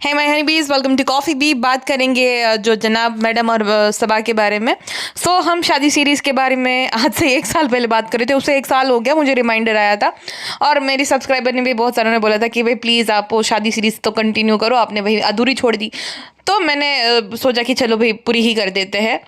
है my honeybees, welcome to coffee bee. बात करेंगे जो जनाब मैडम और सबा के बारे में। हम शादी सीरीज़ के बारे में आज से 1 साल पहले बात कर रहे थे। उससे 1 साल हो गया, मुझे रिमाइंडर आया था और मेरी सब्सक्राइबर ने भी बहुत सारों ने बोला था कि भाई प्लीज़ आप वो शादी सीरीज़ तो कंटिन्यू करो, आपने वही अधूरी छोड़ दी। तो मैंने सोचा कि चलो भाई पूरी ही कर देते हैं।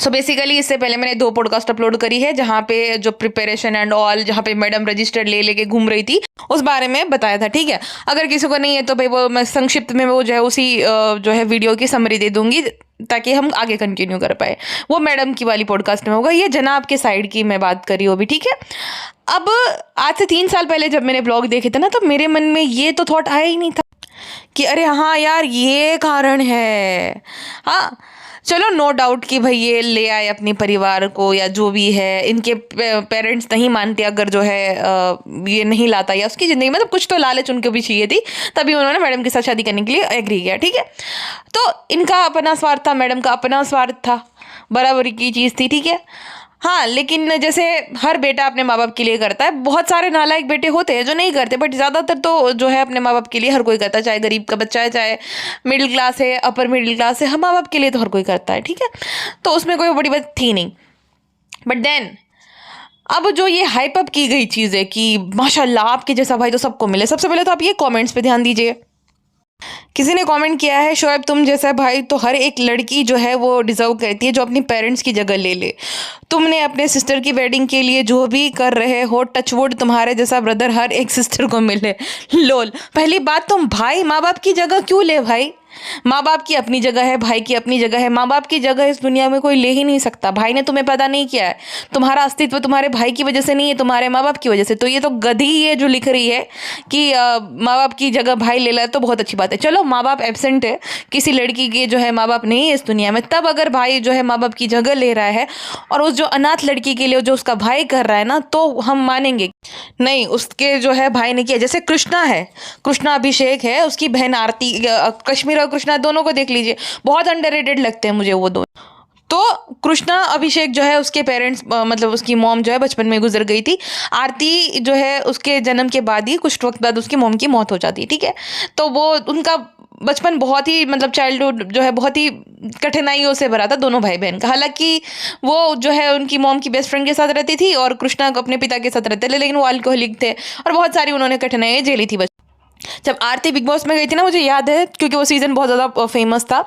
बेसिकली इससे पहले मैंने 2 पॉडकास्ट अपलोड करी है जहाँ पे जो प्रिपरेशन एंड ऑल, जहाँ पे मैडम रजिस्टर ले लेके घूम रही थी, उस बारे में बताया था। ठीक है, अगर किसी को नहीं है तो भाई वो मैं संक्षिप्त में वो जो है उसी जो है वीडियो की समरी दे दूंगी ताकि हम आगे कंटिन्यू कर पाए। वो मैडम की वाली पॉडकास्ट में होगा, ये जनाब के साइड की मैं बात करी हूँ अभी। ठीक है, अब आज से 3 साल पहले जब मैंने ब्लॉग देखे थे ना, तो मेरे मन में ये तो थॉट आया ही नहीं था कि अरे हाँ यार ये कारण है। हाँ चलो, नो डाउट कि भाई ये ले आए अपने परिवार को या जो भी है, इनके पेरेंट्स नहीं मानते अगर जो है ये नहीं लाता या उसकी ज़िंदगी में, तो कुछ तो लालच उनको भी चाहिए थी, तभी उन्होंने मैडम के साथ शादी करने के लिए एग्री किया। ठीक है, तो इनका अपना स्वार्थ था, मैडम का अपना स्वार्थ था, बराबरी की चीज़ थी। ठीक है, हाँ, लेकिन जैसे हर बेटा अपने माँ बाप के लिए करता है, बहुत सारे नालायक बेटे होते हैं जो नहीं करते, बट ज़्यादातर तो जो है अपने माँ बाप के लिए हर कोई करता है, चाहे गरीब का बच्चा है, चाहे मिडिल क्लास है, अपर मिडिल क्लास है, हम माँ बाप के लिए तो हर कोई करता है। ठीक है, तो उसमें कोई बड़ी बात थी नहीं। बट देन अब जो ये हाइप अप की गई चीज़ है कि माशाल्लाह आपके जैसा भाई तो सबको मिले, सबसे पहले तो आप ये कॉमेंट्स पे ध्यान दीजिए। किसी ने कमेंट किया है, शोएब तुम जैसा भाई तो हर एक लड़की जो है वो डिजर्व करती है जो अपनी पेरेंट्स की जगह ले ले। तुमने अपने सिस्टर की वेडिंग के लिए जो भी कर रहे हो, टचवुड तुम्हारे जैसा ब्रदर हर एक सिस्टर को मिले। लोल, पहली बात तुम भाई माँ बाप की जगह क्यों ले भाई? माँ बाप की अपनी जगह है, भाई की अपनी जगह है। माँ बाप की जगह इस दुनिया में कोई ले ही नहीं सकता। भाई ने तुम्हें पैदा नहीं किया है, तुम्हारा अस्तित्व तुम्हारे भाई की वजह से नहीं है, तुम्हारे माँ बाप की वजह से। तो ये तो गधी है जो लिख रही है कि माँ बाप की जगह भाई ले ला, तो बहुत अच्छी बात है। चलो माँ बाप एब्सेंट है, किसी लड़की के जो है माँ बाप नहीं है इस दुनिया में, तब अगर भाई जो है माँ बाप की जगह ले रहा है और उस जो अनाथ लड़की के लिए जो उसका भाई कर रहा है ना, तो हम मानेंगे नहीं, उसके जो है भाई ने किया। जैसे कृष्णा है, कृष्णा अभिषेक है, उसकी बहन आरती, कश्मीर और कृष्णा दोनों को देख लीजिए, बहुत अंडररेटेड लगते हैं मुझे वो दोनों। तो कृष्णा अभिषेक जो है उसके पेरेंट्स मतलब उसकी मॉम जो है बचपन में गुजर गई थी। आरती जो है उसके जन्म के बाद ही कुछ वक्त बाद उसकी मॉम की मौत हो जाती है। ठीक है, तो वो उनका बचपन बहुत ही मतलब चाइल्डहुड जो है बहुत ही कठिनाइयों से भरा था दोनों भाई बहन का। हालांकि वो जो है उनकी मॉम की बेस्ट फ्रेंड के साथ रहती थी और कृष्णा को अपने पिता के साथ रहते थे, लेकिन वो अल्कोहलिक थे और बहुत सारी उन्होंने कठिनाइयाँ झेली थी। जब आरती बिग बॉस में गई थी ना, मुझे याद है क्योंकि वो सीज़न बहुत ज़्यादा फेमस था,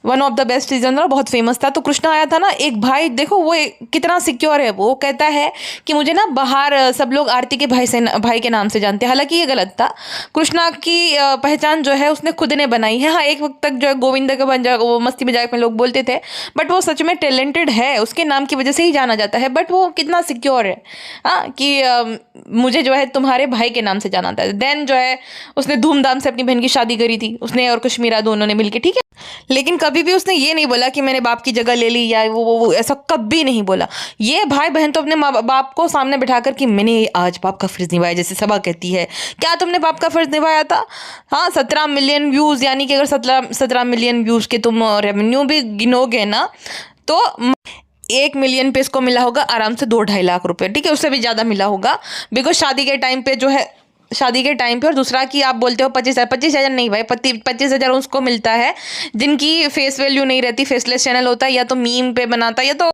one of the best season था, बहुत फेमस था। तो कृष्णा आया था ना, एक भाई देखो वो कितना सिक्योर है। वो कहता है कि मुझे ना बाहर सब लोग आरती के भाई के नाम से जानते हैं। हालांकि ये गलत था, कृष्णा की पहचान जो है उसने खुद ने बनाई है। हाँ, एक वक्त तक जो है गोविंदा के बन वो मस्ती मजाक में लोग बोलते थे, बट वो सच में टैलेंटेड है, उसके नाम की वजह से ही जाना जाता है। बट वो कितना सिक्योर है, हाँ, कि मुझे जो है तुम्हारे भाई के नाम से जाना था। देन जो है उसने धूमधाम से अपनी बहन की शादी करी थी, उसने और कश्मीरा दोनों ने मिलकर। ठीक है, लेकिन कभी भी उसने ये नहीं बोला कि मैंने बाप की जगह ले ली या वो ऐसा कभी नहीं बोला। ये भाई बहन तो अपने बाप को सामने बिठाकर कि मैंने आज बाप का फर्ज निभाया, जैसे सबा कहती है, क्या तुमने बाप का फर्ज निभाया था? हाँ, 17 मिलियन व्यूज़, यानी कि अगर 17 मिलियन व्यूज़ के तुम रेवेन्यू भी गिनोगे ना, तो 1 मिलियन पे इसको मिला होगा आराम से 2-2.5 लाख रुपए। ठीक है, उससे भी ज़्यादा मिला होगा, बिकॉज शादी के टाइम पे जो है, शादी के टाइम पे। और दूसरा कि आप बोलते हो 25,000 नहीं भाई, 25,000 उसको मिलता है जिनकी फेस वैल्यू नहीं रहती, फेसलेस चैनल होता है, या तो मीम पे बनाता है, या तो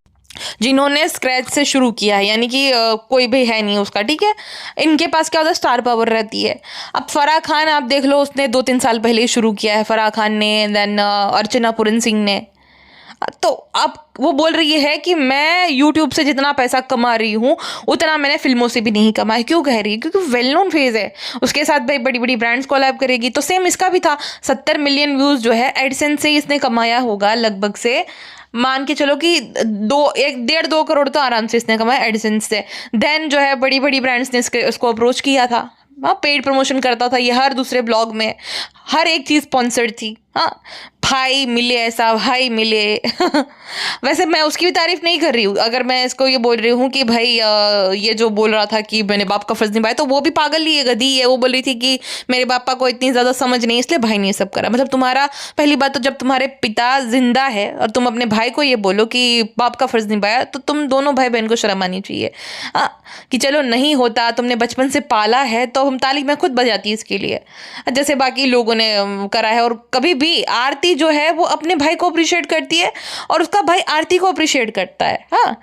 जिन्होंने स्क्रैच से शुरू किया है, यानी कि कोई भी है नहीं उसका। ठीक है, इनके पास क्या होता है, स्टार पावर रहती है। अब फराह खान आप देख लो, उसने 2-3 साल पहले ही शुरू किया है, फराह खान ने, देन अर्चना पूरन सिंह ने। तो अब वो बोल रही है कि मैं यूट्यूब से जितना पैसा कमा रही हूँ उतना मैंने फिल्मों से भी नहीं कमाया। क्यों कह रही है? क्योंकि वेल नोन फेज है, उसके साथ भाई बड़ी बड़ी ब्रांड्स कोलैब करेगी। तो सेम इसका भी था, 70 मिलियन व्यूज़ जो है एडसेंस से इसने कमाया होगा लगभग से, मान के चलो कि 1.5-2 करोड़ तो आराम से इसने कमाया एडसेंस से। देन जो है बड़ी बड़ी ब्रांड्स ने इसको अप्रोच किया था, हाँ, पेड प्रमोशन करता था ये, हर दूसरे ब्लॉग में हर एक चीज़ स्पॉन्सर्ड थी। हाँ, भाई मिले, ऐसा भाई मिले। वैसे मैं उसकी भी तारीफ नहीं कर रही हूँ, अगर मैं इसको ये बोल रही हूँ कि भाई ये जो बोल रहा था कि मैंने बाप का फर्ज निभाया, तो वो भी पागल ही है, गधी है। वो बोल रही थी कि मेरे पापा को इतनी ज़्यादा समझ नहीं, इसलिए भाई ने ये सब करा। मतलब तुम्हारा पहली बात तो जब तुम्हारे पिता जिंदा है और तुम अपने भाई को ये बोलो कि बाप का फर्ज निभाया, तो तुम दोनों भाई बहन को शर्म आनी चाहिए। हाँ, कि चलो नहीं होता, तुमने बचपन से पाला है, तो हम ताली मैं खुद बजाती इसके लिए। जैसे बाकी लोगों लोगों ने करा है। और कभी भी आरती जो है वो अपने भाई को अप्रिशिएट करती है और उसका भाई आरती को अप्रिशिएट करता है। हाँ,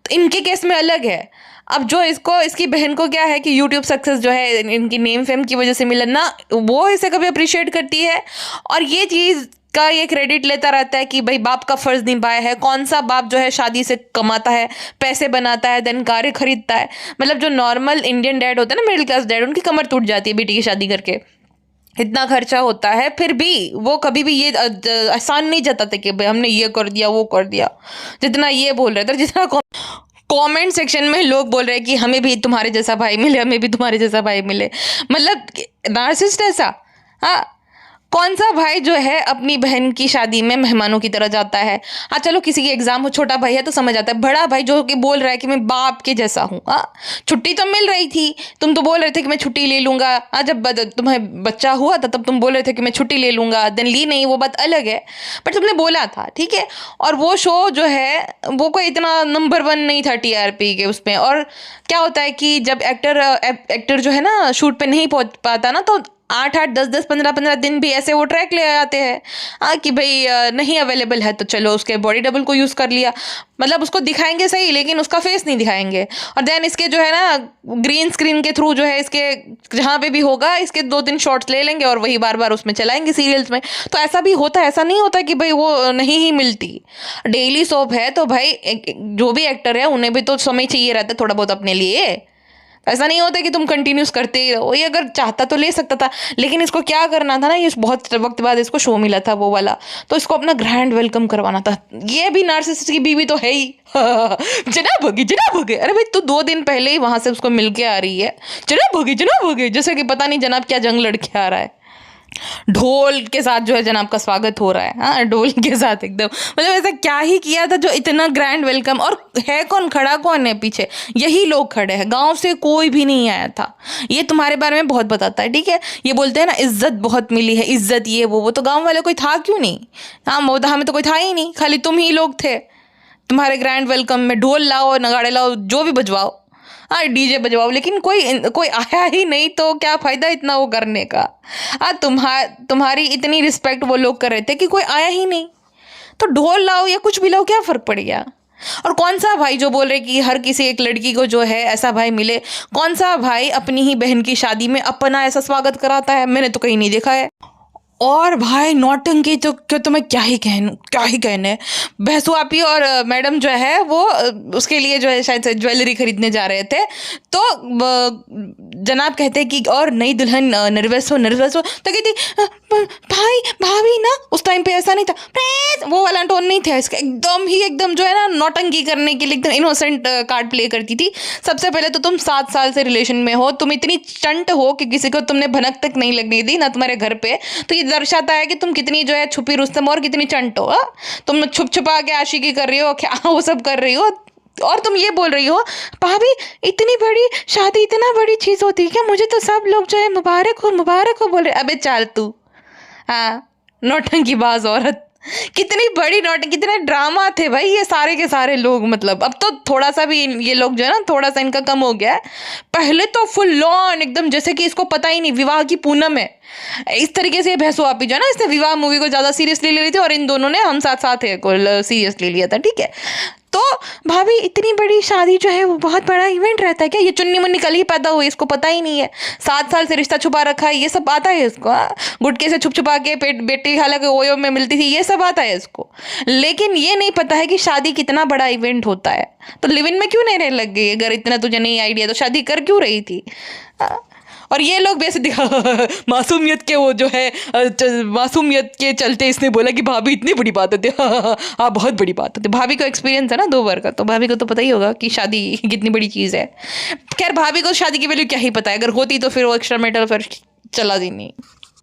तो इनके केस में अलग है। अब जो इसकी बहन को क्या है कि यूट्यूब सक्सेस जो है इनकी नेम फेम की वजह से मिला ना, वो इसे कभी अप्रिशिएट करती है और ये चीज़ का ये क्रेडिट लेता रहता है कि भाई बाप का फर्ज निभाया है। कौन सा बाप जो है शादी से कमाता है, पैसे बनाता है, देन कार खरीदता है। मतलब जो नॉर्मल इंडियन डैड होता है ना, मिडिल क्लास डैड, उनकी कमर टूट जाती है बेटी की शादी करके। इतना खर्चा होता है, फिर भी वो कभी भी ये आसान नहीं जताते कि भाई हमने ये कर दिया वो कर दिया, जितना ये बोल रहे थे। जितना कमेंट सेक्शन में लोग बोल रहे हैं कि हमें भी तुम्हारे जैसा भाई मिले, हमें भी तुम्हारे जैसा भाई मिले। मतलब नार्सिसिस्ट ऐसा। हाँ, कौन सा भाई जो है अपनी बहन की शादी में मेहमानों की तरह जाता है। हाँ चलो, किसी की एग्जाम हो, छोटा भाई है तो समझ आता है। बड़ा भाई जो कि बोल रहा है कि मैं बाप के जैसा हूँ। हाँ, छुट्टी तो मिल रही थी, तुम तो बोल रहे थे कि मैं छुट्टी ले लूंगा। हाँ, जब तुम्हें बच्चा हुआ था तब तुम बोल रहे थे कि मैं छुट्टी ले लूंगा, देन ली नहीं, वो बात अलग है, बट तुमने बोला था, ठीक है। और वो शो जो है वो कोई इतना नंबर 1 नहीं था टीआरपी के उसमें। और क्या होता है कि जब एक्टर जो है ना शूट पे नहीं पहुंच पाता ना, तो 8-8, 10-10, 15-15 दिन भी ऐसे वो ट्रैक ले आते हैं। हाँ, कि भाई नहीं अवेलेबल है तो चलो उसके बॉडी डबल को यूज़ कर लिया। मतलब उसको दिखाएंगे सही, लेकिन उसका फेस नहीं दिखाएंगे। और देन इसके जो है ना ग्रीन स्क्रीन के थ्रू जो है इसके जहाँ पे भी होगा इसके 2-3 शॉट्स ले लेंगे और वही बार बार उसमें चलाएंगे सीरियल्स में। तो ऐसा भी होता है, ऐसा नहीं होता कि भाई वो नहीं ही मिलती। डेली सोप है तो भाई जो भी एक्टर है उन्हें भी तो समय चाहिए रहता है थोड़ा बहुत अपने लिए। ऐसा नहीं होता कि तुम कंटिन्यूस करते ही रहो। ये अगर चाहता तो ले सकता था, लेकिन इसको क्या करना था ना, ये बहुत वक्त बाद इसको शो मिला था वो वाला, तो इसको अपना ग्रैंड वेलकम करवाना था। ये भी नार्सिसिस्ट की बीवी तो है ही। जनाब होगी, जनाब होगी। अरे भाई तू 2 दिन पहले ही वहां से उसको मिल के आ रही है, जनाब होगी, जनाब होगी, जैसे कि पता नहीं जनाब क्या जंग लड़के आ रहा है। ढोल के साथ जो है जनाब का स्वागत हो रहा है। हाँ, ढोल के साथ एकदम। मतलब ऐसा क्या ही किया था जो इतना ग्रैंड वेलकम। और है कौन, खड़ा कौन है पीछे? यही लोग खड़े हैं, गांव से कोई भी नहीं आया था। ये तुम्हारे बारे में बहुत बताता है, ठीक है। ये बोलते हैं ना इज्जत बहुत मिली है, इज्जत ये वो तो गाँव वाले कोई था क्यों नहीं? हाँ, मोदा में तो कोई था ही नहीं, खाली तुम ही लोग थे। तुम्हारे ग्रैंड वेलकम में ढोल लाओ, नगाड़े लाओ, जो भी बजवाओ, हाँ डीजे बजवाओ, लेकिन कोई आया ही नहीं, तो क्या फ़ायदा इतना वो करने का। हाँ, तुम्हारी इतनी रिस्पेक्ट वो लोग कर रहे थे कि कोई आया ही नहीं, तो ढोल लाओ या कुछ भी लाओ, क्या फ़र्क पड़ गया। और कौन सा भाई जो बोल रहे कि हर किसी एक लड़की को जो है ऐसा भाई मिले? कौन सा भाई अपनी ही बहन की शादी में अपना ऐसा स्वागत कराता है? मैंने तो कहीं नहीं देखा है। और भाई नौटंकी तो मैं क्या ही कहने। भैंसुआपी और मैडम जो है वो उसके लिए जो है शायद से ज्वेलरी खरीदने जा रहे थे, तो जनाब कहते हैं कि और नई दुल्हन नर्वस हो, तो कहती भाई भाभी ना, उस टाइम पे ऐसा नहीं था, वो वाला टोन नहीं था इसका, एकदम जो है ना नौटंकी करने के लिए एकदम इनोसेंट कार्ड प्ले करती थी। सबसे पहले तो तुम 7 साल से रिलेशन में हो, तुम इतनी चंट हो कि किसी को तुमने भनक तक नहीं लगने दी ना तुम्हारे घर पे। तो ये दर्शाता है कि तुम कितनी जो है छुपी रुस्तम और कितनी चंट हो। तुम छुपा के आशिकी कर रही हो, क्या वो सब कर रही हो, और तुम ये बोल रही हो भाभी इतनी बड़ी शादी इतना बड़ी चीज़ होती है क्या? मुझे तो सब लोग जो है मुबारक हो बोल रहे। अबे चाल तू, हाँ नौटंकीबाज औरत, कितनी बड़ी नौटंकी, कितने ड्रामा थे भाई ये सारे के सारे लोग। मतलब अब तो थोड़ा सा भी ये लोग जो है ना थोड़ा सा इनका कम हो गया है। पहले तो फुल ऑन एकदम जैसे कि इसको पता ही नहीं विवाह की पूनम है। इस तरीके से भैंसुआपी जो है ना, इसने विवाह मूवी को ज़्यादा सीरियसली ले ली थी और इन दोनों ने हम साथ साथ है को सीरियसली लिया था, ठीक है। तो भाभी इतनी बड़ी शादी जो है वो बहुत बड़ा इवेंट रहता है क्या? ये चुन्नी मुन्नी कल ही पैदा हुई, इसको पता ही नहीं है। 7 साल से रिश्ता छुपा रखा है, ये सब आता है इसको। गुटके से छुपा के बेटी खाला के ओयो में मिलती थी, ये सब आता है इसको। लेकिन ये नहीं पता है कि शादी कितना बड़ा इवेंट होता है। तो लिव इन में क्यों नहीं रहने लग गई? अगर इतना तुझे नहीं आइडिया तो शादी कर क्यों रही थी? और ये लोग वैसे दिखा मासूमियत के वो जो है मासूमियत के चलते इसने बोला कि भाभी इतनी बड़ी बात होती है। हाँ बहुत बड़ी बात होती है। भाभी को एक्सपीरियंस है ना 2 बार का, तो भाभी को तो पता ही होगा कि शादी कितनी बड़ी चीज़ है। खैर भाभी को शादी की वैल्यू क्या ही पता है, अगर होती तो फिर वो एक्स्ट्रा मेटल फिर चला ही नहीं।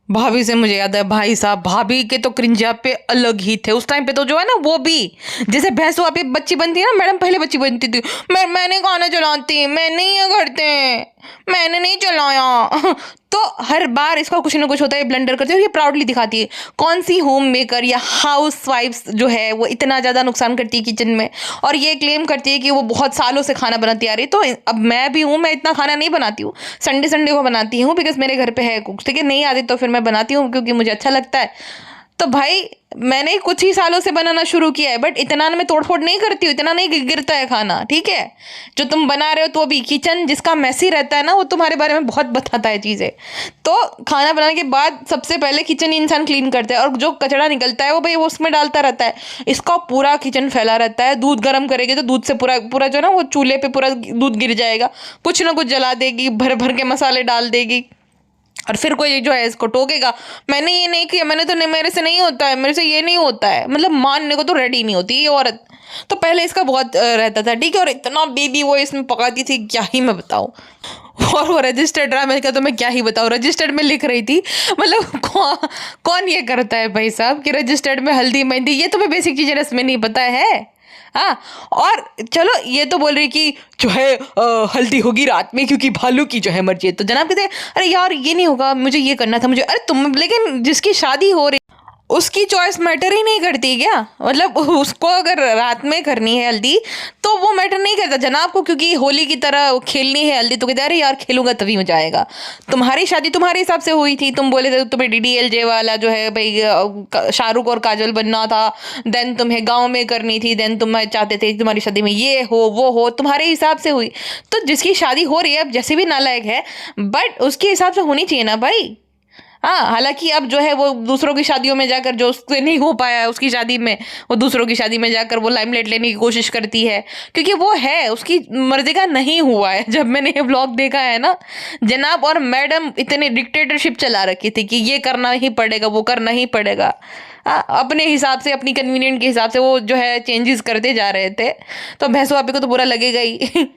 भाभी से मुझे याद है भाई साहब, भाभी के तो क्रिंजा पे अलग ही थे उस टाइम पे। तो जो है ना वो भी जैसे भैंसुआपी बच्ची बनती है ना, मैडम पहले बच्ची बनती थी, मैं नहीं खाना चलाती, मैं नहीं ये करते हैं, मैंने नहीं चलाया। तो हर बार इसका कुछ ना कुछ होता है, ब्लंडर करती है और ये प्राउडली दिखाती है। कौन सी होम मेकर या हाउस वाइफ्स जो है वो इतना ज़्यादा नुकसान करती है किचन में, और ये क्लेम करती है कि वो बहुत सालों से खाना बनाती आ रही है। तो अब मैं भी हूँ, मैं इतना खाना नहीं बनाती हूँ, संडे संडे को बनाती हूँ बिकॉज मेरे घर पे है कुक, ठीक है। नहीं आती तो फिर मैं बनाती हूँ क्योंकि मुझे अच्छा लगता है। तो भाई मैंने कुछ ही सालों से बनाना शुरू किया है, बट इतना मैं तोड़फोड़ नहीं करती हूँ, इतना नहीं गिरता है खाना, ठीक है। जो तुम बना रहे हो तो अभी किचन जिसका मैसी रहता है ना, वो तुम्हारे बारे में बहुत बताता है चीज़ें। तो खाना बनाने के बाद सबसे पहले किचन इंसान क्लीन करता है, और जो कचरा निकलता है वो भाई वो उसमें डालता रहता है। इसका पूरा किचन फैला रहता है। दूध गर्म करेगी तो दूध से पूरा पूरा जो है ना वो चूल्हे पे पूरा दूध गिर जाएगा, कुछ ना कुछ जला देगी, भर भर के मसाले डाल देगी, और फिर कोई जो है इसको टोकेगा, मैंने ये नहीं किया, मैंने तो नहीं, मेरे से नहीं होता है, मेरे से ये नहीं होता है, मतलब मानने को तो रेडी नहीं होती ये औरत। तो पहले इसका बहुत रहता था, ठीक है। और इतना बेबी वो इसमें पकाती थी, क्या ही मैं बताऊँ। और वो रजिस्टर्ड ड्रामे का तो मैं क्या ही बताऊँ, रजिस्टर्ड में लिख रही थी, मतलब कौन ये करता है भाई साहब कि रजिस्टर्ड में हल्दी मेहंदी, ये तुम्हें बेसिक चीज़ें रस्में नहीं पता है। हाँ, और चलो ये तो बोल रही कि जो है हल्दी होगी रात में क्योंकि भालू की जो है मर्जी है। तो जनाब कहते हैं अरे यार ये नहीं होगा, मुझे ये करना था, मुझे, अरे तुम, लेकिन जिसकी शादी हो रही उसकी चॉइस मैटर ही नहीं करती क्या, मतलब उसको अगर रात में करनी है हल्दी तो वो मैटर नहीं करता जनाब को, क्योंकि होली की तरह खेलनी है हल्दी, तो कहते अरे यार खेलूंगा तभी हो जाएगा। तुम्हारी शादी तुम्हारे हिसाब से हुई थी, तुम बोले थे तुम्हें डीडीएलजे वाला जो है भाई शाहरुख और काजल बनना था, देन तुम्हें गाँव में करनी थी, देन तुम चाहते थे तुम्हारी शादी में ये हो वो हो, तुम्हारे हिसाब से हुई। तो जिसकी शादी हो रही है, अब जैसे भी नालायक है बट उसके हिसाब से होनी चाहिए ना भाई। हाँ, हालांकि अब जो है वो दूसरों की शादियों में जाकर, जो उससे नहीं हो पाया है उसकी शादी में, वो दूसरों की शादी में जाकर वो लाइमलाइट लेने की कोशिश करती है, क्योंकि वो है उसकी मर्जी का नहीं हुआ है। जब मैंने ये व्लॉग देखा है ना, जनाब और मैडम इतने डिक्टेटरशिप चला रखी थी कि ये करना ही पड़ेगा, वो करना ही पड़ेगा। अपने हिसाब से, अपनी कन्वीनियंट के हिसाब से वो जो है चेंजेस करते जा रहे थे। तो भैंसो आपी को तो बुरा लगेगा ही।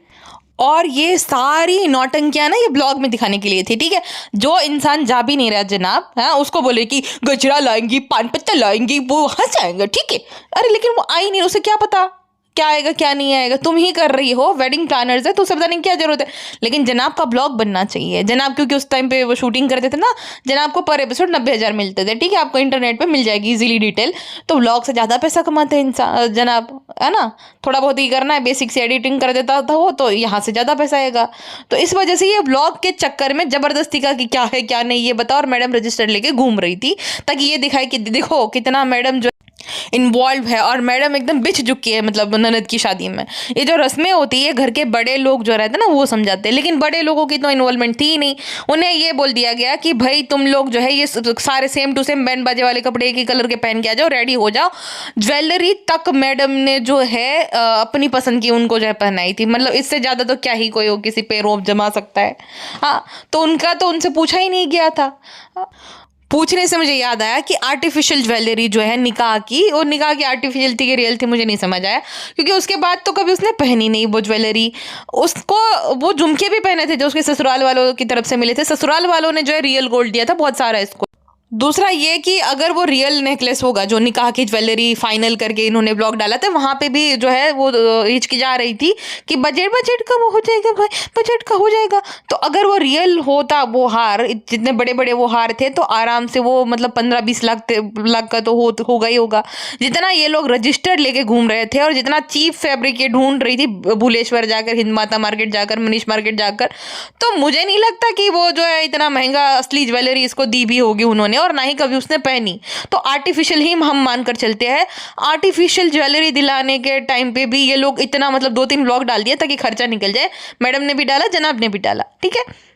और ये सारी नौटंकियां ना ये ब्लॉग में दिखाने के लिए थी, ठीक है। जो इंसान जा भी नहीं रहा जनाब, हाँ, उसको बोले कि गजरा लाएंगी, पान पत्ता लाएंगी, वो हंस जाएंगे, ठीक है। अरे लेकिन वो आई नहीं, उसे क्या पता क्या आएगा क्या नहीं आएगा, तुम ही कर रही हो, वेडिंग प्लानर्स है, तो उसे बताने की क्या जरूरत है। लेकिन जनाब का ब्लॉग बनना चाहिए जनाब, क्योंकि उस टाइम पे वो शूटिंग करते थे ना, जनाब को पर एपिसोड 90,000 मिलते थे, ठीक है। आपको इंटरनेट पे मिल जाएगी इजीली डिटेल। तो व्लॉग से ज़्यादा पैसा कमाते हैं इंसान जनाब, है ना। थोड़ा बहुत ही करना है, बेसिक से एडिटिंग कर देता था वो, तो यहाँ से ज़्यादा पैसा आएगा। तो इस वजह से ये ब्लॉग के चक्कर में ज़बरदस्ती का कि क्या है क्या नहीं ये बताओ, और मैडम रजिस्टर लेके घूम रही थी ताकि ये दिखाए कि देखो कितना मैडम जो इन्वॉल्व है, और मैडम एकदम बिछ चुकी है, मतलब ननद की शादी में। ये जो रस्में होती है घर के बड़े लोग जो रहते हैं ना वो समझाते हैं, लेकिन बड़े लोगों की तो इन्वॉल्वमेंट थी ही नहीं। उन्हें ये बोल दिया गया कि भाई तुम लोग जो है ये सारे सेम टू सेम बैंड बाजे वाले कपड़े एक ही कलर के पहन के आ जाओ, रेडी हो जाओ। ज्वेलरी तक मैडम ने जो है अपनी पसंद की उनको जो है पहनाई थी, मतलब इससे ज़्यादा तो क्या ही कोई हो किसी पे रोब जमा सकता है। हाँ, तो उनका तो उनसे पूछा ही नहीं गया था। पूछने से मुझे याद आया कि आर्टिफिशियल ज्वेलरी जो है निकाह की, और निकाह की आर्टिफिशियल थी कि रियल थी मुझे नहीं समझ आया, क्योंकि उसके बाद तो कभी उसने पहनी नहीं वो ज्वेलरी। उसको वो झुमके भी पहने थे जो उसके ससुराल वालों की तरफ से मिले थे, ससुराल वालों ने जो है रियल गोल्ड दिया था बहुत सारा इसको। दूसरा ये कि अगर वो रियल नेकलेस होगा जो निकाह की ज्वेलरी फाइनल करके इन्होंने ब्लॉग डाला था, वहाँ पे भी जो है वो हिचकिचा रही थी कि बजट का वो हो जाएगा भाई, बजट का हो जाएगा। तो अगर वो रियल होता वो हार, जितने बड़े बड़े वो हार थे, तो आराम से वो मतलब 15-20 लाख का तो होगा ही होगा। जितना ये लोग रजिस्टर्ड लेके घूम रहे थे, और जितना चीप फैब्रिक ये ढूंढ रही थी भुलेश्वर जाकर, हिंद माता मार्केट जाकर, मनीष मार्केट जाकर, तो मुझे नहीं लगता कि वो जो है इतना महंगा असली ज्वेलरी इसको दी भी होगी उन्होंने, और ना ही कभी उसने पहनी। तो आर्टिफिशियल ही हम मानकर चलते हैं। आर्टिफिशियल ज्वेलरी दिलाने के टाइम पे भी ये लोग इतना मतलब 2-3 व्लॉग डाल दिए ताकि खर्चा निकल जाए। मैडम ने भी डाला, जनाब ने भी डाला, ठीक है।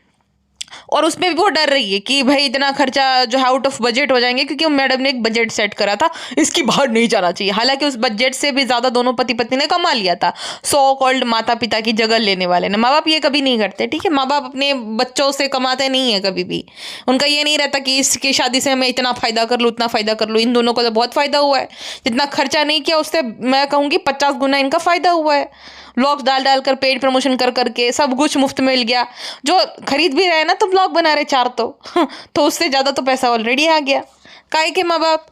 और उसमें भी वो डर रही है कि भाई इतना खर्चा जो है आउट ऑफ बजट हो जाएंगे, क्योंकि मैडम ने एक बजट सेट करा था, इसकी बाहर नहीं जाना चाहिए। हालांकि उस बजट से भी ज़्यादा दोनों पति पत्नी ने कमा लिया था। सो कॉल्ड माता पिता की जगह लेने वाले ने, माँ बाप ये कभी नहीं करते, ठीक है। माँ बाप अपने बच्चों से कमाते नहीं है कभी भी, उनका ये नहीं रहता कि इसकी शादी से मैं इतना फ़ायदा कर लूँ, इतना फ़ायदा कर लूँ। इन दोनों को तो बहुत फ़ायदा हुआ है, जितना खर्चा नहीं किया उससे मैं कहूँगी 50 गुना इनका फ़ायदा हुआ है। व्लॉग्स डाल कर, पेड प्रमोशन कर करके सब कुछ मुफ्त मिल गया। जो खरीद भी रहे ना तो व्लॉग बना रहे 4 तो तो उससे ज़्यादा तो पैसा ऑलरेडी आ गया, काहे के माँ बाप।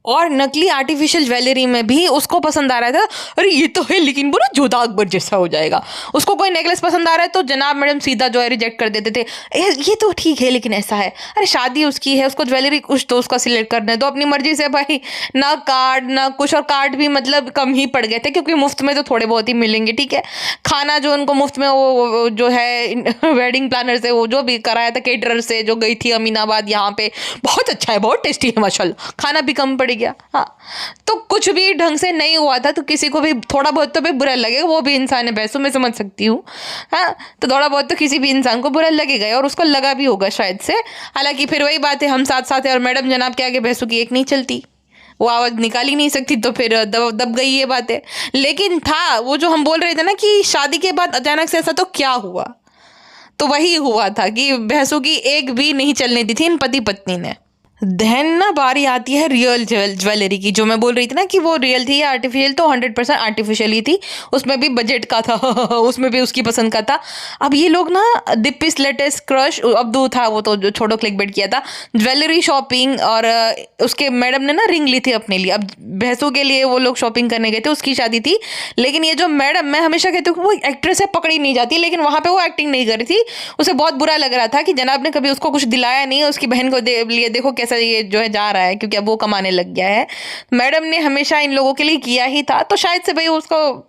और नकली आर्टिफिशियल ज्वेलरी में भी उसको पसंद आ रहा था, अरे ये तो है लेकिन वो ना जोधा अकबर जैसा हो जाएगा। उसको कोई नेकलेस पसंद आ रहा है तो जनाब मैडम सीधा जो है रिजेक्ट कर देते थे, ये तो ठीक है लेकिन ऐसा है, अरे शादी उसकी है, उसको ज्वेलरी कुछ तो उसका सिलेक्ट करने दो अपनी मर्जी से भाई, ना कार्ड ना कुछ, और कार्ड भी मतलब कम ही पड़ गए थे क्योंकि मुफ्त में तो थोड़े बहुत ही मिलेंगे, ठीक है। खाना जो उनको मुफ्त में वो जो है वेडिंग प्लानर से वो जो भी कराया था केटरर से, जो गई थी अमीनाबाद यहाँ पे, बहुत अच्छा है, बहुत टेस्टी है माशाल्लाह, खाना भी कम पड़ गया। हाँ, तो कुछ भी ढंग से नहीं हुआ था तो किसी को भी थोड़ा बहुत तो भी बुरा लगेगा, वो भी इंसान है भैंसों में, समझ सकती हूँ। हाँ, तो थोड़ा बहुत तो किसी भी इंसान को बुरा लगेगा और उसको लगा भी होगा शायद से। हालांकि फिर वही बात है, हम साथ साथ है और मैडम जनाब के आगे भैंसों की एक नहीं चलती, वो आवाज़ निकाल ही नहीं सकती, तो फिर दब गई ये बात है। लेकिन था वो जो हम बोल रहे थे ना कि शादी के बाद अचानक से ऐसा तो क्या हुआ, तो वही हुआ था कि भैंसों की एक भी नहीं चलने दी थी इन पति पत्नी ने। देन ना बारी आती है रियल ज्वेलरी की, जो मैं बोल रही थी ना कि वो रियल थी या आर्टिफिशियल, तो 100% आर्टिफिशियल ही थी, उसमें भी बजट का था उसमें भी उसकी पसंद का था। अब ये लोग ना दिप्पीस लेटेस्ट क्रश अब्दू था वो, तो जो छोटो क्लिक बेट किया था, ज्वेलरी शॉपिंग, और उसके मैडम ने ना रिंग ली थी अपने लिए। अब भैंसों के लिए वो लोग शॉपिंग करने गए थे, उसकी शादी थी, लेकिन ये जो मैडम, मैं हमेशा कहती हूँ वो एक्ट्रेस है, पकड़ी नहीं जाती, लेकिन वहाँ पे वो एक्टिंग नहीं कर रही थी। उसे बहुत बुरा लग रहा था कि जनाब ने कभी उसको कुछ दिलाया नहीं, उसकी बहन को लिए देखो कैसा ये जो है जा रहा है, क्योंकि अब वो कमाने लग गया है। मैडम ने हमेशा इन लोगों के लिए किया ही था, तो शायद से भाई उसको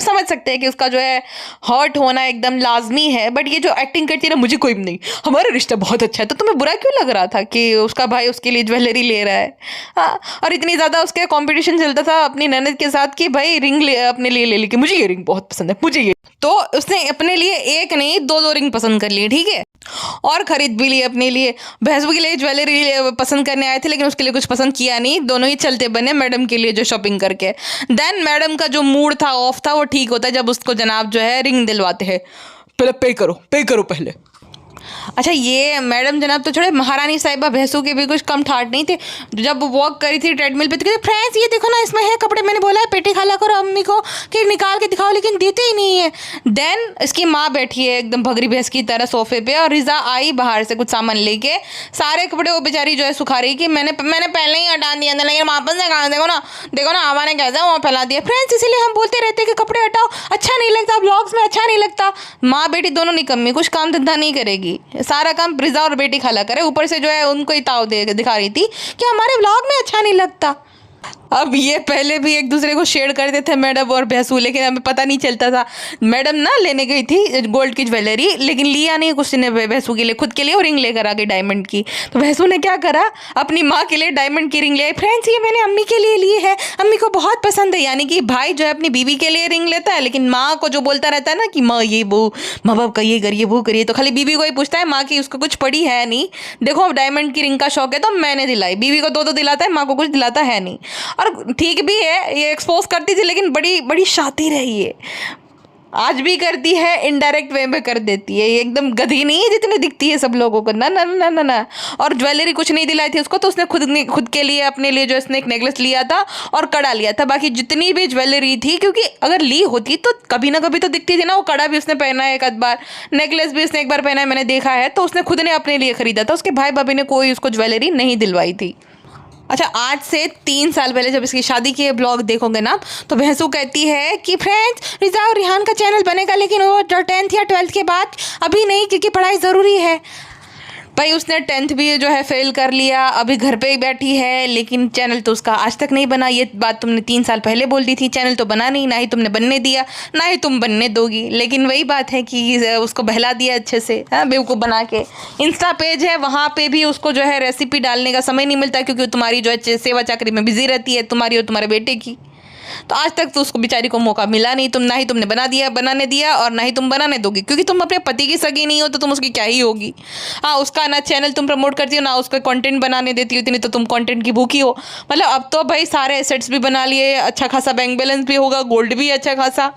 समझ सकते हैं कि उसका जो है हर्ट होना एकदम लाजमी है। बट ये जो एक्टिंग करती है ना, मुझे कोई नहीं, हमारा रिश्ता बहुत अच्छा है, तो तुम्हें बुरा क्यों लग रहा था कि उसका भाई उसके लिए ज्वेलरी ले रहा है? हाँ, और इतनी ज़्यादा उसके कंपटीशन चलता था अपनी ननद के साथ कि भाई रिंग अपने लिए ले ली, कि मुझे ये रिंग बहुत पसंद है, मुझे ये, तो उसने अपने लिए एक नहीं दो रिंग पसंद कर ली, ठीक है, और खरीद भी लिए अपने लिए। भैंसों के लिए ज्वेलरी पसंद करने आए थे लेकिन उसके लिए कुछ पसंद किया नहीं, दोनों ही चलते बने मैडम के लिए जो शॉपिंग करके। देन मैडम का जो मूड था ऑफ था, वो ठीक होता है जब उसको जनाब जो है रिंग दिलवाते हैं, पहले पे करो पहले। अच्छा, ये मैडम जनाब तो छोड़े, महारानी साहिबा भैंसों के भी कुछ कम ठाट नहीं थे। जब वॉक करी थी ट्रेडमिल पे तो कहते फ्रेंड्स ये देखो ना इसमें है कपड़े, मैंने बोला है पेटी खाला करो अम्मी को कि निकाल के दिखाओ, लेकिन देते ही नहीं है। देन इसकी माँ बैठी है एकदम भगरी भैंस की तरह सोफे पे, और रिजा आई बाहर से कुछ सामान लेके, सारे कपड़े वो बेचारी जो है सुखा रही कि मैंने पहले ही हटा दिया था, लेकिन वापस से कहा, देखो ना हवा ने कैसा वो फैला दिया। फ्रेंड्स इसीलिए हम बोलते रहते हैं कि कपड़े हटाओ, अच्छा नहीं लगता, ब्लॉग्स में अच्छा नहीं लगता। माँ बेटी दोनों निकम्मी, कुछ काम धंधा नहीं करेगी, सारा काम रिजा और बेटी खाला करे, ऊपर से जो है उनको ही ताव दिखा रही थी कि हमारे व्लॉग में अच्छा नहीं लगता। अब ये पहले भी एक दूसरे को शेयर करते थे मैडम और भैंसू, लेकिन हमें पता नहीं चलता था। मैडम ना लेने गई थी गोल्ड की ज्वेलरी, लेकिन लिया नहीं कुछ ने भैंसू के लिए, खुद के लिए वो रिंग लेकर आ गई डायमंड की। तो भैंसू ने क्या करा, अपनी माँ के लिए डायमंड की रिंग ले आई। फ्रेंड्स ये मैंने अम्मी के लिए ली है, अम्मी को बहुत पसंद है। यानी कि भाई जो है अपनी बीवी के लिए रिंग लेता है, लेकिन माँ को जो बोलता रहता है ना कि माँ ये वो, माँ बाप का ये करिए वो करिए, तो खाली बीवी को ही पूछता है, माँ की उसको कुछ पड़ी है नहीं। देखो अब डायमंड की रिंग का शौक है तो मैंने दिलाई, बीवी को दो दिलाता है, माँ को कुछ दिलाता है नहीं। और ठीक भी है, ये एक्सपोज करती थी, लेकिन बड़ी बड़ी शातिर है ये, आज भी करती है, इनडायरेक्ट वे में कर देती है, ये एकदम गधी नहीं है जितने दिखती है सब लोगों को, ना ना ना ना ना। और ज्वेलरी कुछ नहीं दिलाई थी उसको, तो उसने खुद के लिए अपने लिए जो इसने एक नेकलेस लिया था और कड़ा लिया था। बाकी जितनी भी ज्वेलरी थी, क्योंकि अगर ली होती तो कभी ना कभी तो दिखती थी ना, वो कड़ा भी उसने पहना है एक आध बार, नेकलेस भी उसने एक बार पहना है, मैंने देखा है, तो उसने खुद ने अपने लिए खरीदा था, उसके भाई भाभी ने कोई उसको ज्वेलरी नहीं दिलवाई थी। अच्छा, आज से 3 साल पहले जब इसकी शादी के ब्लॉग देखोगे ना, तो भैंसू कहती है कि फ्रेंड्स रिजा और रिहान का चैनल बनेगा, लेकिन वो 10th या 12th के बाद अभी नहीं, क्योंकि पढ़ाई ज़रूरी है। भाई उसने 10th भी जो है फेल कर लिया, अभी घर पे ही बैठी है, लेकिन चैनल तो उसका आज तक नहीं बना। ये बात तुमने 3 साल पहले बोल दी थी, चैनल तो बना नहीं, ना ही तुमने बनने दिया, ना ही तुम बनने दोगी। लेकिन वही बात है कि उसको बहला दिया अच्छे से, हाँ, बेवकूफ़ बना के। इंस्टा पेज है, वहाँ पे भी उसको जो है रेसिपी डालने का समय नहीं मिलता, क्योंकि तुम्हारी जो है सेवा चाकरी में बिजी रहती है, तुम्हारी और तुम्हारे बेटे की। तो आज तक तो उसको बेचारी को मौका मिला नहीं, ना ही तुमने बनाने दिया और ना ही तुम बनाने दोगी, क्योंकि तुम अपने पति की सगी नहीं हो, तो तुम उसकी क्या ही होगी। हाँ, उसका ना चैनल तुम प्रमोट करती हो, ना उसका कंटेंट बनाने देती हो, इतनी तो तुम कंटेंट की भूखी हो। मतलब अब तो भाई सारे एसेट्स भी बना लिए, अच्छा खासा बैंक बैलेंस भी होगा, गोल्ड भी अच्छा खासा,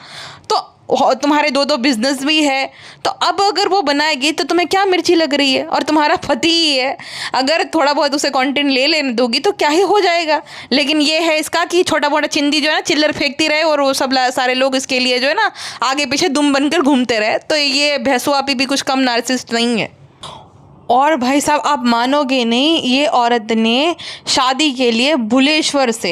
तो तुम्हारे 2 बिजनेस भी है। तो अब अगर वो बनाएगी तो तुम्हें क्या मिर्ची लग रही है, और तुम्हारा पति ही है, अगर थोड़ा बहुत उसे कंटेंट लेने दोगी तो क्या ही हो जाएगा। लेकिन ये है इसका कि छोटा मोटा चिंदी जो है ना चिल्लर फेंकती रहे, और वो सब सारे लोग इसके लिए जो है ना आगे पीछे दुम बनकर घूमते रहे। तो ये भैंसू आपी भी कुछ कम नार्सिसिस्ट नहीं है। और भाई साहब आप मानोगे नहीं, ये औरत ने शादी के लिए भुलेश्वर से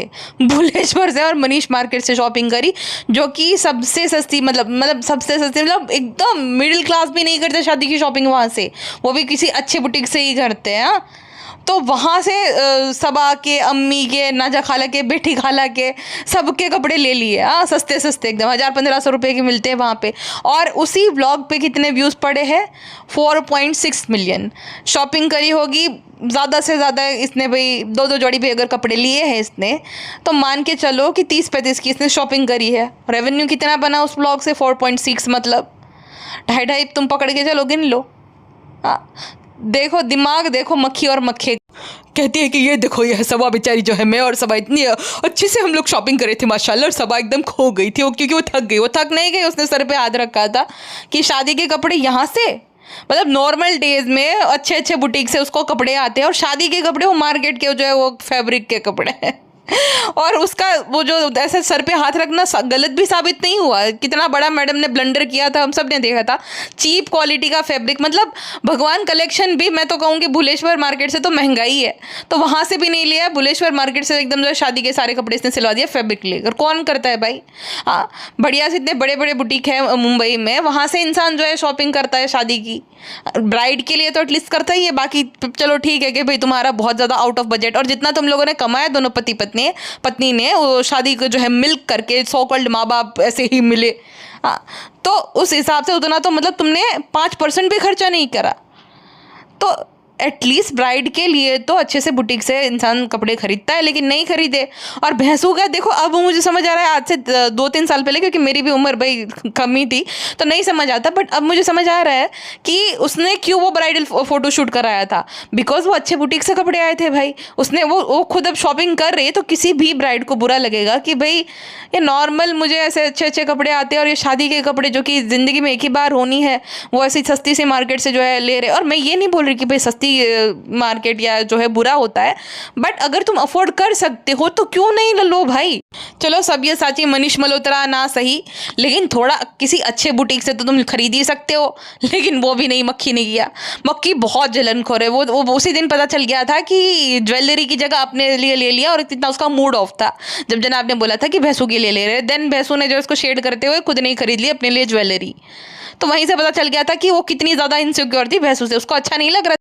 और मनीष मार्केट से शॉपिंग करी, जो कि सबसे सस्ती मतलब सबसे सस्ती मतलब एकदम मिडिल क्लास भी नहीं करते शादी की शॉपिंग वहाँ से, वो भी किसी अच्छे बुटीक से ही करते हैं। हाँ, तो वहाँ से सबा के, अम्मी के, नाजा खाला के, बेटी खाला के सबके कपड़े ले लिए। हाँ, सस्ते सस्ते एकदम 1000-1500 के मिलते हैं वहाँ पे। और उसी ब्लॉग पे कितने व्यूज़ पड़े हैं? 4.6 मिलियन। शॉपिंग करी होगी ज़्यादा से ज़्यादा इसने भाई 2-2 जोड़ी भी अगर कपड़े लिए हैं इसने, तो मान के चलो कि 30-35 की इसने शॉपिंग करी है। रेवेन्यू कितना बना उस ब्लॉग से? 4.6 मतलब 2.5 तुम पकड़ के चलो, गिन लो। हाँ, देखो दिमाग, देखो मक्खी और मक्खे। कहती है कि ये देखो, ये सबा बेचारी जो है, मैं और सबा इतनी अच्छे से हम लोग शॉपिंग करे थे माशाल्लाह, और सबा एकदम खो गई थी वो, क्योंकि वो थक गई। वो थक नहीं गई, उसने सर पे हाथ रखा था कि शादी के कपड़े यहाँ से, मतलब नॉर्मल डेज में अच्छे अच्छे बुटीक से उसको कपड़े आते हैं, और शादी के कपड़े वो मार्केट के जो है वो फैब्रिक के कपड़े हैं। और उसका वो जो ऐसे सर पे हाथ रखना गलत भी साबित नहीं हुआ। कितना बड़ा मैडम ने ब्लंडर किया था, हम सब ने देखा था। चीप क्वालिटी का फैब्रिक, मतलब भगवान कलेक्शन भी मैं तो कहूँगी भुलेश्वर मार्केट से तो महंगाई है, तो वहाँ से भी नहीं लिया। भुलेश्वर मार्केट से एकदम जो है शादी के सारे कपड़े इसने सिलवा दिया फैब्रिक लेकर। कौन करता है भाई? हाँ, बढ़िया से इतने बड़े बड़े बुटीक है मुंबई में, वहाँ से इंसान जो है शॉपिंग करता है शादी की। ब्राइड के लिए तो एटलीस्ट करता ही है। बाकी चलो ठीक है कि भाई तुम्हारा बहुत ज़्यादा आउट ऑफ बजट, और जितना तुम लोगों ने कमाया दोनों पत्नी ने वो शादी को जो है मिल्क करके, सो कॉल्ड माँ बाप ऐसे ही मिले, हाँ, तो उस हिसाब से उतना तो मतलब तुमने 5% भी खर्चा नहीं करा। तो एटलीस्ट ब्राइड के लिए तो अच्छे से बुटीक से इंसान कपड़े खरीदता है, लेकिन नहीं खरीदे। और भैंसू का देखो, अब मुझे समझ आ रहा है, आज से 2-3 साल पहले, क्योंकि मेरी भी उम्र भाई कम ही थी तो नहीं समझ आता, बट अब मुझे समझ आ रहा है कि उसने क्यों वो ब्राइडल फोटोशूट कराया था। बिकॉज वो अच्छे बुटीक से कपड़े आए थे भाई। उसने वो खुद अब शॉपिंग कर रही है, तो किसी भी ब्राइड को बुरा लगेगा कि भाई ये नॉर्मल मुझे ऐसे अच्छे अच्छे कपड़े आते हैं, और ये शादी के कपड़े जो कि ज़िंदगी में एक ही बार होनी है, वो ऐसी सस्ती सी मार्केट से जो है ले रहे। और मैं ये नहीं बोल रही कि भाई सस्ती मार्केट या जो है बुरा होता है, बट अगर तुम अफोर्ड कर सकते हो तो क्यों नहीं लो भाई। चलो सब ये साची मनीष मल्होत्रा ना सही, लेकिन थोड़ा किसी अच्छे बुटीक से तो तुम खरीद ही सकते हो, लेकिन वो भी नहीं, मक्खी ने किया। मक्खी बहुत जलनखोर है। वो उसी दिन पता चल गया था कि ज्वेलरी की जगह अपने लिए ले लिया, और इतना उसका मूड ऑफ था जब जनाब ने बोला था कि भैंसू के लिए ले रहे। देन भैंसू ने जो उसको शेड करते हुए खुद नहीं खरीद ली अपने लिए ज्वेलरी। तो वहीं से पता चल गया था कि वो कितनी ज़्यादा इनसिक्योर थी भैंसू से, उसको अच्छा नहीं लग रहा।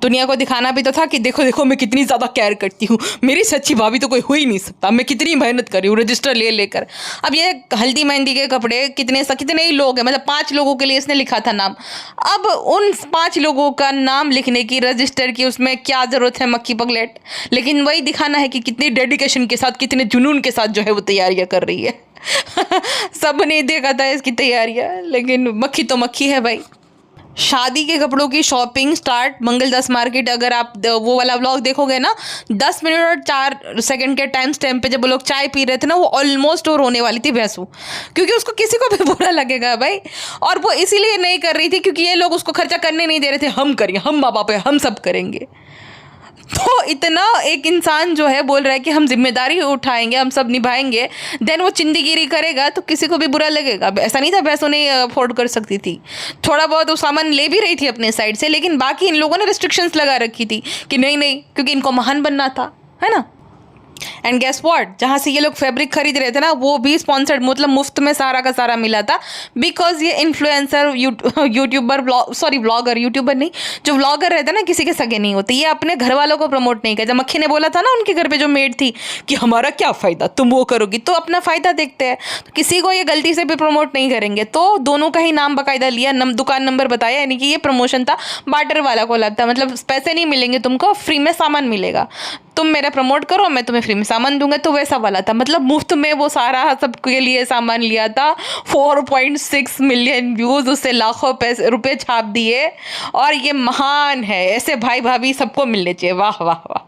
दुनिया को दिखाना भी तो था कि देखो देखो मैं कितनी ज़्यादा केयर करती हूँ, मेरी सच्ची भाभी तो कोई हो ही नहीं सकता, मैं कितनी मेहनत कर रही हूँ रजिस्टर ले लेकर। अब ये हल्दी मेहंदी के कपड़े कितने ही लोग हैं, मतलब 5 लोगों के लिए इसने लिखा था नाम। अब उन 5 लोगों का नाम लिखने की, रजिस्टर की, उसमें क्या ज़रूरत है मक्खी पगलेट। लेकिन वही दिखाना है कि कितनी डेडिकेशन के साथ, कितने जुनून के साथ जो है वो तैयारियाँ कर रही है। सब नहीं देखा था इसकी तैयारियां, लेकिन मक्खी तो मक्खी है भाई। शादी के कपड़ों की शॉपिंग स्टार्ट मंगलदास मार्केट। अगर आप वो वाला व्लॉग देखोगे ना, 10 मिनट और 4 सेकंड के टाइम स्टैम्प पे जब वो लोग चाय पी रहे थे ना, वो ऑलमोस्ट और रोने वाली थी भैंसू, क्योंकि उसको किसी को भी बुरा लगेगा भाई। और वो इसीलिए नहीं कर रही थी क्योंकि ये लोग उसको खर्चा करने नहीं दे रहे थे। हम करेंगे, हम माँ बाप है, हम सब करेंगे। तो इतना एक इंसान जो है बोल रहा है कि हम जिम्मेदारी उठाएंगे, हम सब निभाएंगे, देन वो चिंदीगिरी करेगा तो किसी को भी बुरा लगेगा। ऐसा नहीं था भैंसों नहीं अफोर्ड कर सकती थी, थोड़ा बहुत वो सामान ले भी रही थी अपने साइड से, लेकिन बाकी इन लोगों ने रिस्ट्रिक्शंस लगा रखी थी कि नहीं नहीं, क्योंकि इनको महान बनना था, है ना। एंड गेस व्हाट, जहाँ से ये लोग फैब्रिक खरीद रहे थे ना, वो भी स्पॉन्सर्ड, मतलब मुफ्त में सारा का सारा मिला था। बिकॉज ये इन्फ्लुएंसर, यूट्यूबर, ब्लॉगर, यूट्यूबर नहीं, जो व्लॉगर रहते ना, किसी के सगे नहीं होते। ये अपने घर वालों को प्रमोट नहीं करते। मक्खी ने बोला था ना उनके घर पे जो मेड थी कि हमारा क्या फ़ायदा, तुम वो करोगी, तो अपना फ़ायदा देखते हैं, तो किसी को ये गलती से भी प्रमोट नहीं करेंगे। तो दोनों का ही नाम बाकायदा लिया, दुकान नंबर बताया, यानी कि ये प्रमोशन था, बार्टर वाला को लगता, मतलब पैसे नहीं मिलेंगे तुमको, फ्री में सामान मिलेगा, तुम मेरा प्रमोट करो, मैं तुम्हें फ्री में सामान दूंगा। तो वैसा वाला था, मतलब मुफ्त में वो सारा सबके लिए सामान लिया था। 4.6 मिलियन व्यूज़, उससे लाखों रुपए छाप दिए, और ये महान है। ऐसे भाई भाभी सबको मिलने चाहिए। वाह वाह वाह।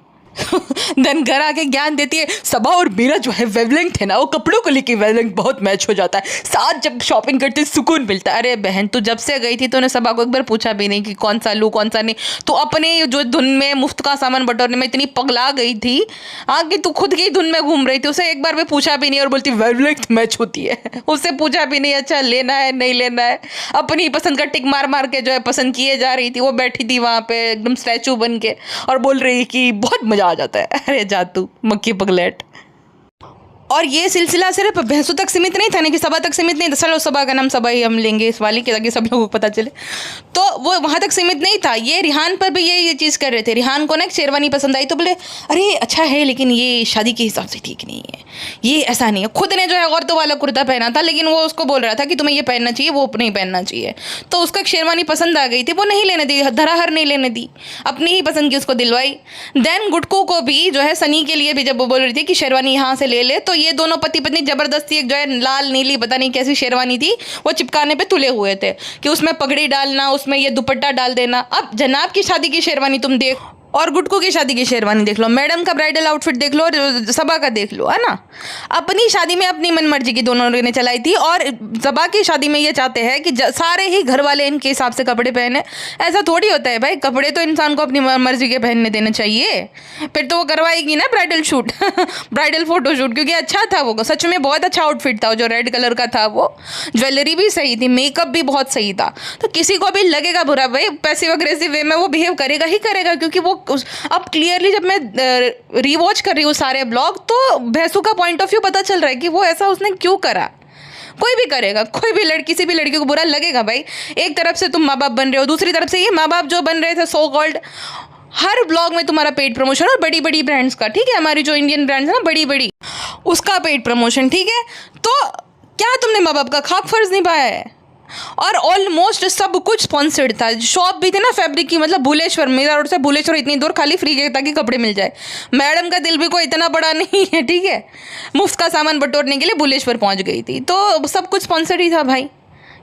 देन घर आके ज्ञान देती है, सबा और मेरा जो है वेवलेंथ है ना, वो कपड़ों को लेके वेवलेंथ बहुत मैच हो जाता है, साथ जब शॉपिंग करते सुकून मिलता है। अरे बहन, तू जब से गई थी तूने सबा को एक बार पूछा भी नहीं कि कौन सा लूँ कौन सा नहीं। तो अपने जो धुन में मुफ्त का सामान बटोरने में इतनी पगला गई थी कि तू खुद की धुन में घूम रही थी, उसे एक बार भी पूछा भी नहीं और बोलती वेवलेंथ मैच होती है। उससे पूछा भी नहीं अच्छा लेना है नहीं लेना है, अपनी पसंद का टिक मार मार के जो है पसंद किए जा रही थी। वो बैठी थी वहाँ पे एकदम स्टैचू बन के और बोल रही कि बहुत मजा आ जाता है। अरे जा तू मक्खी पगलेट। और ये सिलसिला सिर्फ भैंसों तक सीमित नहीं था ना, कि सबा तक सीमित नहीं था। चलो सबा का नाम सबा ही हम लेंगे इस वाली के, ताकि सब लोगों को पता चले। तो वो वहाँ तक सीमित नहीं था, ये रिहान पर भी ये चीज़ कर रहे थे। रिहान को ना एक शेरवानी पसंद आई तो बोले अरे अच्छा है लेकिन ये शादी के हिसाब से ठीक नहीं है, ये ऐसा नहीं है। खुद ने जो है औरतों वाला कुर्ता पहना था, लेकिन वो उसको बोल रहा था कि तुम्हें ये पहनना चाहिए, वो नहीं पहनना चाहिए। तो उसको एक शेरवानी पसंद आ गई थी, वो नहीं लेने दी, धराहर नहीं लेने दी, अपनी ही पसंद की उसको दिलवाई। देन गुटकू को भी जो है सनी के लिए भी जब वो बोल रही थी कि शेरवानी यहाँ से ले ले, तो ये दोनों पति पत्नी जबरदस्ती एक जो है लाल नीली पता नहीं कैसी शेरवानी थी वो चिपकाने पे तुले हुए थे कि उसमें पगड़ी डालना, उसमें ये दुपट्टा डाल देना। अब जनाब की शादी की शेरवानी तुम देख और गुटकू की शादी की शेरवानी देख लो, मैडम का ब्राइडल आउटफिट देख लो, सबा का देख लो, है ना। अपनी शादी में अपनी मनमर्जी की दोनों ने चलाई थी, और सबा की शादी में ये चाहते हैं कि सारे ही घर वाले इनके हिसाब से कपड़े पहने। ऐसा थोड़ी होता है भाई, कपड़े तो इंसान को अपनी मर्जी के पहनने देने चाहिए। फिर तो वो करवाएगी ना bridal shoot bridal photo shoot, क्योंकि अच्छा था वो, सच में बहुत अच्छा आउटफिट था जो रेड कलर का था। वो ज्वेलरी भी सही थी, मेकअप भी बहुत सही था। तो किसी को भी लगेगा बुरा भाई, पैसिव अग्रेसिव वे में वो बिहेव करेगा ही करेगा, क्योंकि वो अब क्लियरली जब मैं रीवॉच कर रही हूँ सारे ब्लॉग, तो भैंसू का पॉइंट ऑफ व्यू पता चल रहा है कि वो ऐसा उसने क्यों करा। कोई भी करेगा, कोई भी किसी भी लड़की को बुरा लगेगा भाई। एक तरफ से तुम माँ बाप बन रहे हो, दूसरी तरफ से ये माँ बाप जो बन रहे थे सो कॉल्ड, हर ब्लॉग में तुम्हारा पेड प्रमोशन, और बड़ी बड़ी ब्रांड्स का, ठीक है, हमारी जो इंडियन ब्रांड्स है ना बड़ी बड़ी, उसका पेड प्रमोशन, ठीक है। तो क्या तुमने माँ बाप का खाक फर्ज निभाया है? और ऑलमोस्ट सब कुछ स्पॉन्सर्ड था। शॉप भी थी ना फैब्रिक की, मतलब भुलेश्वर, मीरा रोड से भुलेश्वर इतनी दूर, खाली फ्री के ताकि कपड़े मिल जाए। मैडम का दिल भी कोई इतना बड़ा नहीं है, ठीक है, मुफ्त का सामान बटोरने के लिए भुलेश्वर पहुंच गई थी। तो सब कुछ स्पॉन्सर्ड ही था भाई।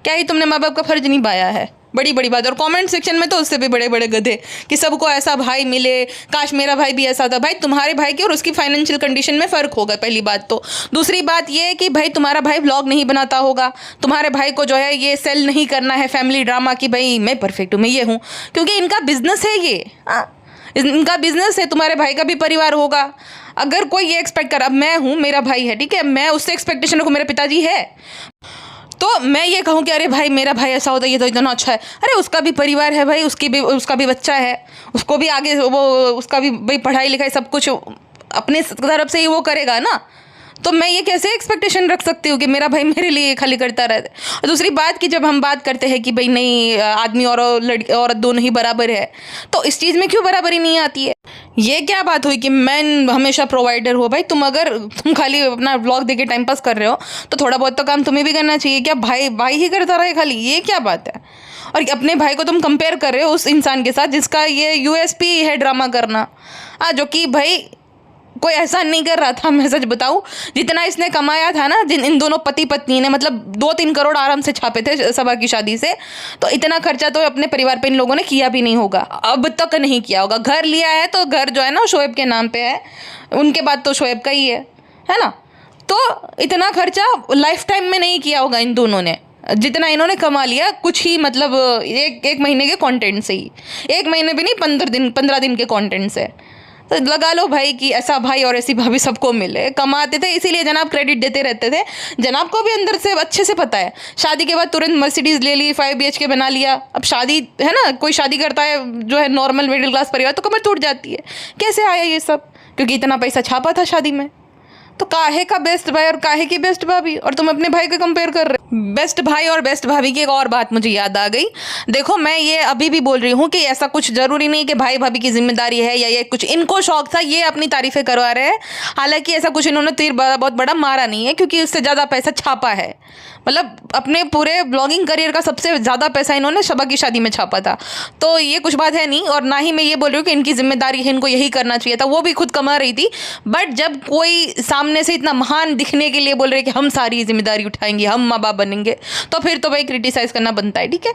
क्या ही तुमने माँ बाप का फर्ज नहीं पाया है? बड़ी बड़ी बात। और कमेंट सेक्शन में तो उससे भी बड़े बड़े गधे कि सबको ऐसा भाई मिले, काश मेरा भाई भी ऐसा था। भाई तुम्हारे भाई की और उसकी फाइनेंशियल कंडीशन में फ़र्क होगा, पहली बात तो। दूसरी बात ये है कि भाई तुम्हारा भाई व्लॉग नहीं बनाता होगा, तुम्हारे भाई को जो है ये सेल नहीं करना है फैमिली ड्रामा कि भाई मैं परफेक्ट हूँ, मैं ये हूँ, क्योंकि इनका बिजनेस है ये, इनका बिजनेस है। तुम्हारे भाई का भी परिवार होगा। अगर कोई ये एक्सपेक्ट कर, अब मैं हूँ, मेरा भाई है, ठीक है, मैं उससे एक्सपेक्टेशन रखूँ, मेरे पिताजी है, तो मैं ये कहूँ कि अरे भाई मेरा भाई ऐसा होता है, ये तो इतना अच्छा है। अरे उसका भी परिवार है भाई, उसका भी बच्चा है, उसको भी आगे वो उसका भी भाई पढ़ाई लिखाई सब कुछ अपने तरफ से ही वो करेगा ना। तो मैं ये कैसे एक्सपेक्टेशन रख सकती हूँ कि मेरा भाई मेरे लिए खाली करता रहता है। और दूसरी बात कि जब हम बात करते हैं कि भाई नहीं आदमी और लड़की औरत दोनों ही बराबर है, तो इस चीज़ में क्यों बराबरी नहीं आती है? ये क्या बात हुई कि मैं हमेशा प्रोवाइडर हो? भाई तुम खाली अपना व्लॉग देके टाइम पास कर रहे हो, तो थोड़ा बहुत तो काम तुम्हें भी करना चाहिए। क्या भाई ही करता रहे खाली? ये क्या बात है? और अपने भाई को तुम कंपेयर कर रहे हो उस इंसान के साथ जिसका ये यूएसपी है ड्रामा करना, जो कि भाई कोई ऐसा नहीं कर रहा था। मैं सच बताऊं, जितना इसने कमाया था ना, इन दोनों पति पत्नी ने, मतलब 2-3 करोड़ आराम से छापे थे सबा की शादी से, तो इतना खर्चा तो अपने परिवार पे इन लोगों ने किया भी नहीं होगा, अब तक नहीं किया होगा। घर लिया है तो घर जो है ना शोएब के नाम पे है, उनके बाद तो शोएब का ही है ना। तो इतना खर्चा लाइफ टाइम में नहीं किया होगा इन दोनों ने, जितना इन्होंने कमा लिया कुछ ही, मतलब एक महीने के कंटेंट से ही, 1 महीने भी नहीं, 15 दिन के कंटेंट से। तो लगा लो भाई कि ऐसा भाई और ऐसी भाभी सबको मिले, कमाते थे, इसीलिए जनाब क्रेडिट देते रहते थे। जनाब को भी अंदर से अच्छे से पता है, शादी के बाद तुरंत मर्सिडीज़ ले ली, 5 BHK बना लिया। अब शादी है ना, कोई शादी करता है जो है नॉर्मल मिडिल क्लास परिवार, तो कमर टूट जाती है। कैसे आया ये सब? क्योंकि इतना पैसा छापा था शादी में। तो काहे का बेस्ट भाई और काहे की बेस्ट भाभी, और तुम अपने भाई को कंपेयर कर रहे हो। बेस्ट भाई और बेस्ट भाभी की एक और बात मुझे याद आ गई। देखो मैं ये अभी भी बोल रही हूँ कि ऐसा कुछ जरूरी नहीं कि भाई भाभी की जिम्मेदारी है या ये कुछ इनको शौक था, ये अपनी तारीफें करवा रहे हैं। हालांकि ऐसा कुछ इन्होंने तीर बहुत बड़ा मारा नहीं है, क्योंकि उससे ज़्यादा पैसा छापा है। मतलब अपने पूरे ब्लॉगिंग करियर का सबसे ज़्यादा पैसा इन्होंने सबा की शादी में छापा था। तो ये कुछ बात है नहीं, और ना ही मैं ये बोल रही हूँ कि इनकी जिम्मेदारी है, इनको यही करना चाहिए था। वो भी खुद कमा रही थी, बट जब कोई सामने से इतना महान दिखने के लिए बोल रहे कि हम सारी जिम्मेदारी उठाएंगे, हम माँ बाप बनेंगे, तो फिर तो भाई क्रिटिसाइज़ करना बनता है, ठीक है।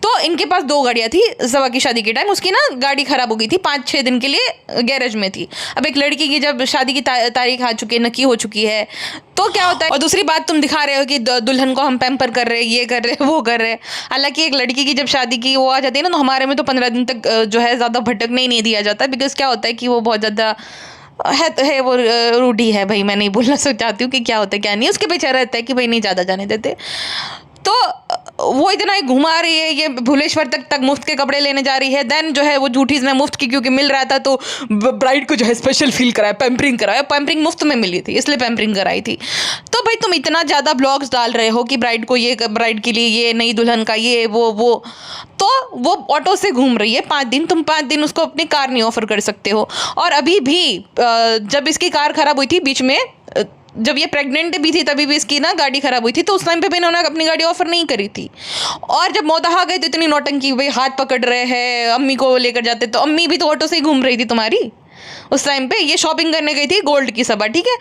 तो इनके पास 2 गाड़ियाँ थी सबा की शादी के टाइम। उसकी ना गाड़ी खराब हो गई थी, 5-6 दिन के लिए गैरेज में थी। अब एक लड़की की जब शादी की तारीख आ चुकी है, नकी हो चुकी है, तो क्या होता है। और दूसरी बात, तुम दिखा रहे हो कि दुल्हन को हम पैम्पर कर रहे हैं, ये कर रहे हैं, वो कर रहे हैं। हालांकि एक लड़की की जब शादी की वो आ जाती है ना, तो हमारे में तो 15 दिन तक जो है ज़्यादा भटकने ही नहीं दिया जाता, बिकॉज क्या होता है कि वो बहुत ज़्यादा है वो रूढ़ी है भाई। मैं नहीं बोलना चाहती हूँ कि क्या होता है क्या नहीं, उसके पीछे रहता है कि भाई नहीं ज़्यादा जाने देते। तो वो इतना ही घुमा रही है, ये भुवनेश्वर तक मुफ्त के कपड़े लेने जा रही है। देन जो है वो झूठी में मुफ्त की क्योंकि मिल रहा था, तो ब्राइड को जो है स्पेशल फील कराया, पैम्परिंग कराया। पैम्परिंग मुफ्त में मिली थी इसलिए पैम्परिंग कराई थी। तो भाई तुम इतना ज़्यादा ब्लॉग्स डाल रहे हो कि ब्राइड को ये, ब्राइड के लिए ये, नई दुल्हन का ये वो, तो वो ऑटो से घूम रही है 5 दिन। तुम 5 दिन उसको अपनी कार नहीं ऑफर कर सकते हो। और अभी भी जब इसकी कार खराब हुई थी बीच में, जब ये प्रेग्नेंट भी थी तभी भी इसकी ना गाड़ी खराब हुई थी, तो उस टाइम पे भी इन्होंने अपनी गाड़ी ऑफर नहीं करी थी। और जब मोदहा गए तो इतनी नौटंकी, भाई हाथ पकड़ रहे हैं, अम्मी को लेकर जाते, तो अम्मी भी तो ऑटो से ही घूम रही थी तुम्हारी उस टाइम पे। ये शॉपिंग करने गई थी गोल्ड की सबा, ठीक है,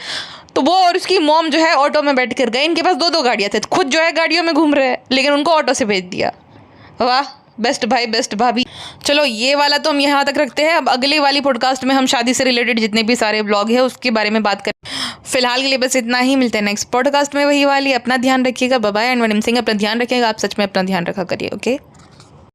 तो वो और उसकी मॉम जो है ऑटो में बैठ कर गए। इनके पास 2-2 गाड़ियाँ थे, खुद जो है गाड़ियों में घूम रहे हैं, लेकिन उनको ऑटो से भेज दिया। वाह, बेस्ट भाई बेस्ट भाभी। चलो ये वाला तो हम यहाँ तक रखते हैं। अब अगली वाली पॉडकास्ट में हम शादी से रिलेटेड जितने भी सारे ब्लॉग है उसके बारे में बात करें। फिलहाल के लिए बस इतना ही, मिलते हैं नेक्स्ट पॉडकास्ट में वही वाली। अपना ध्यान रखिएगा, बाय बाय। एंड वनिम सिंह अपना ध्यान रखिएगा, आप सच में अपना ध्यान रखा करिए, ओके।